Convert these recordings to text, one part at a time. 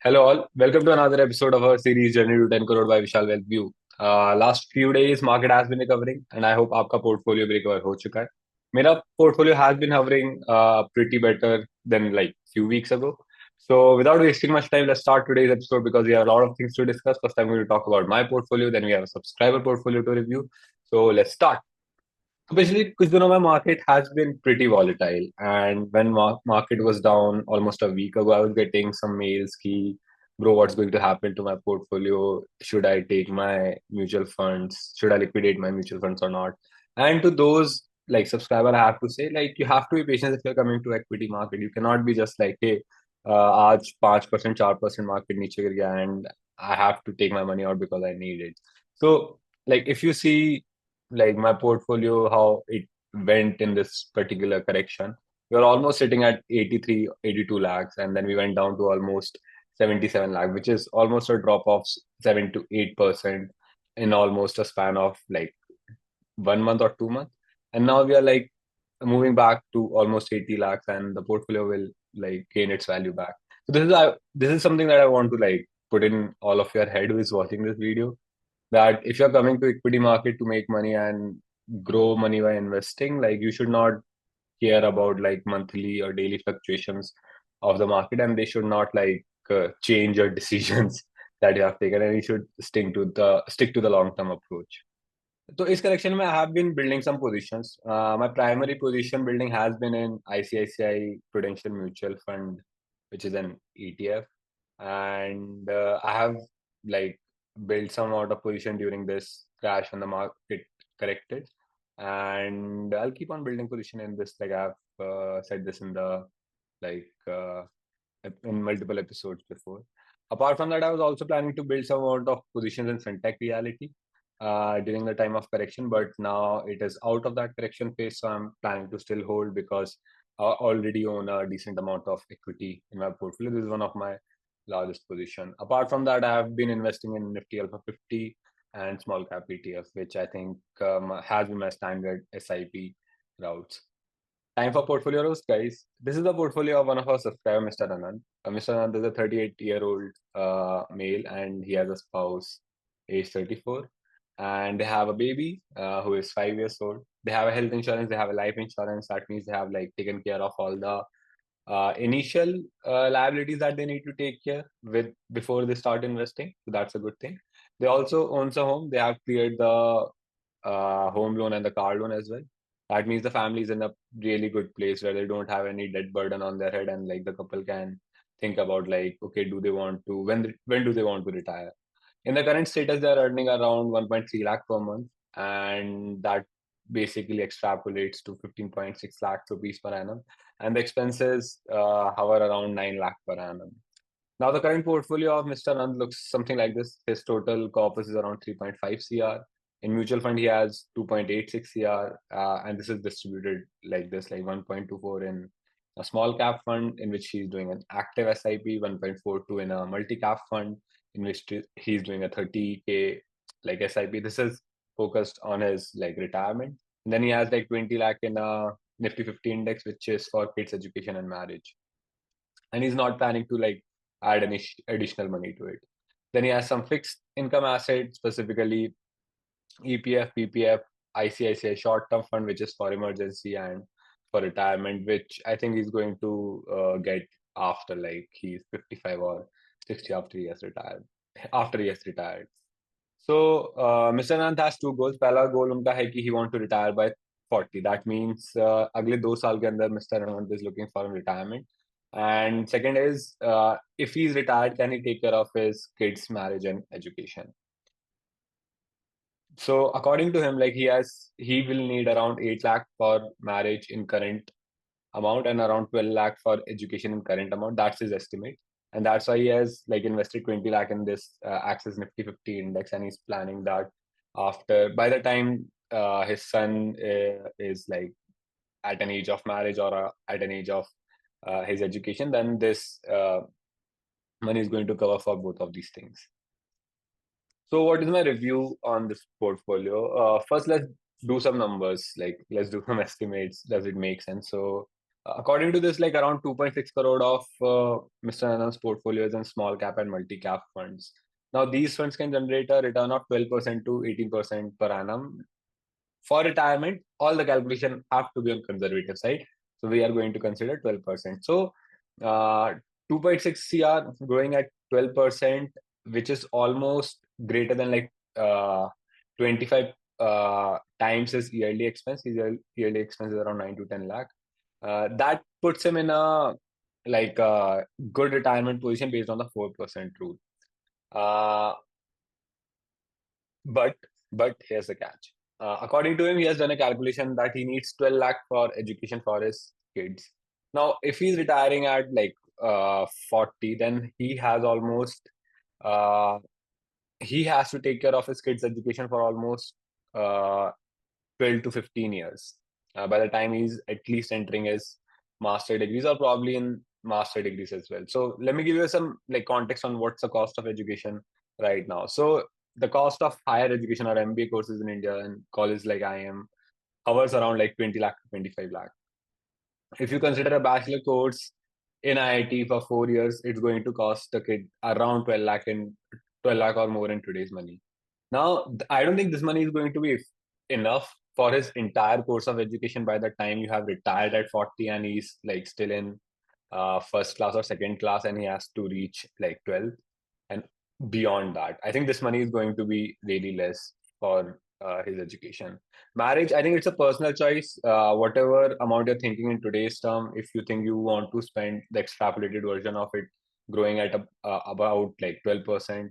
Hello all, welcome to another episode of our series Journey to 10 crore by vishalvealthview. Last few days market has been recovering and I hope आपका portfolio भी recover हो चुका है. मेरा portfolio has been hovering pretty better than like few weeks ago. So without wasting much time, let's start today's episode because we have a lot of things to discuss. First, I'm going to talk about my portfolio, then we have a subscriber portfolio to review. So let's start. So basically, कुछ दिनों में market has been pretty volatile, and when market was down almost a week ago, I was getting some mails ki, bro, what's going to happen to my portfolio? Should I take my mutual funds? Should I liquidate my mutual funds or not? And to those like subscriber, I have to say like you have to be patient if you're coming to equity market. You cannot be just like, hey, आज 5% 4% market नीचे गिर गया and I have to take my money out because I need it. So like if you see like my portfolio, how it went in this particular correction. We were almost sitting at 83, 82 lakhs, and then we went down to almost 77 lakh, which is almost a drop of 7 to 8% in almost a span of like 1 month or 2 months. And now we are like moving back to almost 80 lakhs, and the portfolio will like gain its value back. So this is something that I want to like put in all of your head who is watching this video, that if you're coming to equity market to make money and grow money by investing, like you should not care about like monthly or daily fluctuations of the market, and they should not like change your decisions that you have taken, and you should stick to the long term approach. So इस correction में I have been building some positions. My primary position building has been in ICICI Prudential Mutual Fund, which is an ETF, and I have like built some amount of position during this crash when the market corrected, and I'll keep on building position in this. Like I've said this in the like in multiple episodes before. Apart from that, I was also planning to build some amount of positions in fintech reality during the time of correction, but now it is out of that correction phase, so I'm planning to still hold because I already own a decent amount of equity in my portfolio. This is one of my largest position. Apart from that, I have been investing in Nifty Alpha 50 and small cap ETF, which I think has been my standard SIP routes. Time for portfolio roast, guys. This is the portfolio of one of our subscribers, Mr. Anand. Mr. Anand is a 38-year-old male, and he has a spouse, age 34, and they have a baby who is 5 years old. They have a health insurance, they have a life insurance. That means they have like taken care of all the initial liabilities that they need to take care with before they start investing. So that's a good thing. They also owns a home. They have cleared the home loan and the car loan as well. That means the family is in a really good place where they don't have any debt burden on their head, and like the couple can think about like, okay, do they want to when do they want to retire? In the current status, they're earning around 1.3 lakh per month, and that basically extrapolates to 15.6 lakh rupees per annum, and the expenses hover around 9 lakh per annum. Now, the current portfolio of Mr. Nand looks something like this. His total corpus is around 3.5 CR. In mutual fund, he has 2.86 CR, and this is distributed like this, like 1.24 in a small cap fund in which he's doing an active SIP, 1.42 in a multi cap fund in which he's doing a 30K like SIP. This is focused on his like retirement. And then he has like 20 lakh in a Nifty 50 index, which is for kids' education and marriage. And he's not planning to like add any additional money to it. Then he has some fixed income assets, specifically EPF, PPF, ICICI short-term fund, which is for emergency and for retirement, which I think he's going to get after like he's 55 or 60 after he has retired. After he has retired. So Mr. Anand has two goals. पहला goal उनका है कि he want to retire by 40. That means अगले 2 साल के अंदर Mr. Anand is looking for retirement. And second is, if he's retired, can he take care of his kids' marriage and education? So according to him, like he will need around 8 lakh for marriage in current amount and around 12 lakh for education in current amount. That's his estimate. And that's why he has like invested 20 lakh in this Axis Nifty 50 index. And he's planning that by the time his son is like at an age of marriage or at an age of his education, then this money is going to cover for both of these things. So what is my review on this portfolio? First, let's do some numbers. Like let's do some estimates. Does it make sense? So According to this, like around 2.6 crore of Mr. Anand's portfolio is in small cap and multi cap funds. Now, these funds can generate a return of 12% to 18% per annum. For retirement, all the calculation have to be on conservative side. So we are going to consider 12%. So uh, 2.6 CR growing at 12%, which is almost greater than like 25 times his yearly expense. His yearly expense is around 9 to 10 lakh. That puts him in a like a good retirement position based on the 4% rule. Uh, but but here's the catch. According to him, he has done a calculation that he needs 12 lakh for education for his kids. Now, if he's retiring at like 40, then uh, he has to take care of his kids' education for almost uh, 12 to 15 years. By the time he's at least entering his master degrees or probably in master degrees as well. So let me give you some like context on what's the cost of education right now. So the cost of higher education or MBA courses in India and college like I am hovers around like 20 lakh to 25 lakh. If you consider a bachelor course in IIT for 4 years, it's going to cost a kid around 12 lakh or more in today's money. Now, I don't think this money is going to be enough for his entire course of education by the time you have retired at 40 and he's like still in first class or second class and he has to reach like 12 and beyond that. I think this money is going to be really less for his education. Marriage, I think it's a personal choice. Whatever amount you're thinking in today's term, if you think you want to spend the extrapolated version of it growing at about like 12%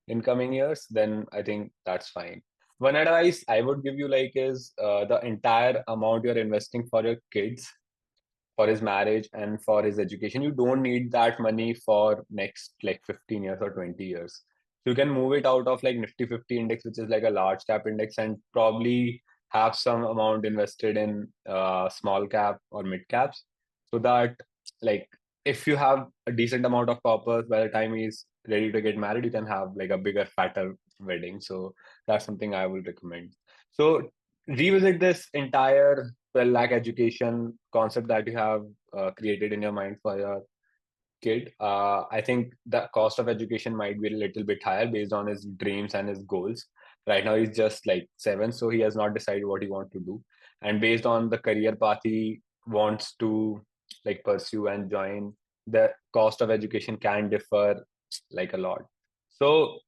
in coming years, then I think that's fine. One advice I would give you like is the entire amount you're investing for your kids, for his marriage and for his education. You don't need that money for next like 15 years or 20 years. So you can move it out of like Nifty 50 index, which is like a large cap index, and probably have some amount invested in small cap or mid caps, so that like if you have a decent amount of coppers by the time he's ready to get married, you can have like a bigger, fatter wedding. So that's something I will recommend. So revisit this entire 12 lakh education concept that you have created in your mind for your kid. I think the cost of education might be a little bit higher based on his dreams and his goals. Right now, he's just like 7, so he has not decided what he wants to do. And based on the career path he wants to like pursue and join, the cost of education can differ like a lot. So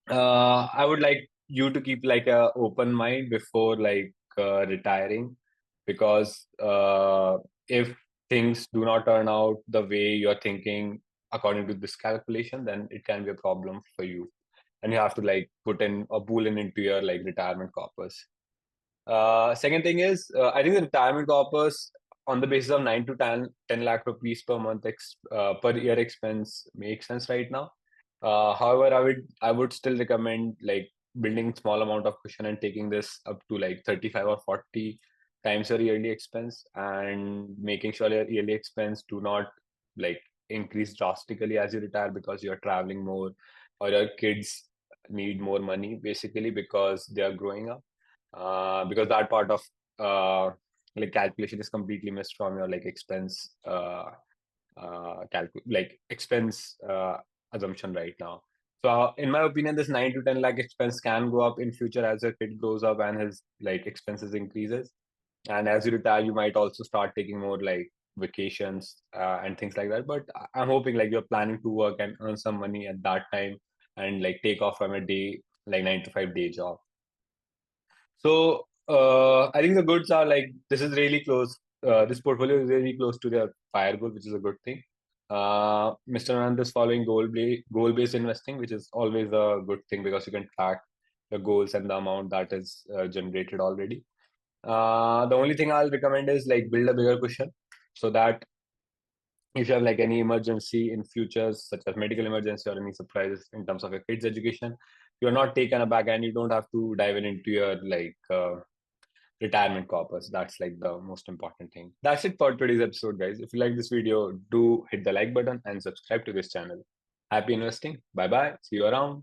I would like you to keep like a open mind before like retiring, because if things do not turn out the way you're thinking according to this calculation, then it can be a problem for you, and you have to like put in a boolean into your like retirement corpus. Second thing is, I think the retirement corpus on the basis of 9 to 10 lakh rupees per month per year expense makes sense right now. However, I would still recommend like building small amount of cushion and taking this up to like 35 or 40 times your yearly expense, and making sure your yearly expense do not like increase drastically as you retire because you're traveling more or your kids need more money basically because they are growing up, because that part of like calculation is completely missed from your like expense like expense assumption right now. So in my opinion, this 9 to 10 lakh expense can go up in future as your kid grows up and his like expenses increases. And as you retire, you might also start taking more like vacations and things like that. But I'm hoping like you're planning to work and earn some money at that time and like take off from a day like 9 to 5 day job. So I think the goods are like this is really close. This portfolio is really close to their fire goal, which is a good thing. Mr. Anand is following goal based investing, which is always a good thing because you can track the goals and the amount that is generated already. The only thing I'll recommend is like build a bigger cushion so that if you have like any emergency in futures, such as medical emergency or any surprises in terms of your kids' education, you're not taken aback and you don't have to dive in into your like retirement corpus. That's like the most important thing. That's it for today's episode, guys. If you like this video, do hit the like button and subscribe to this channel. Happy investing. Bye bye. See you around.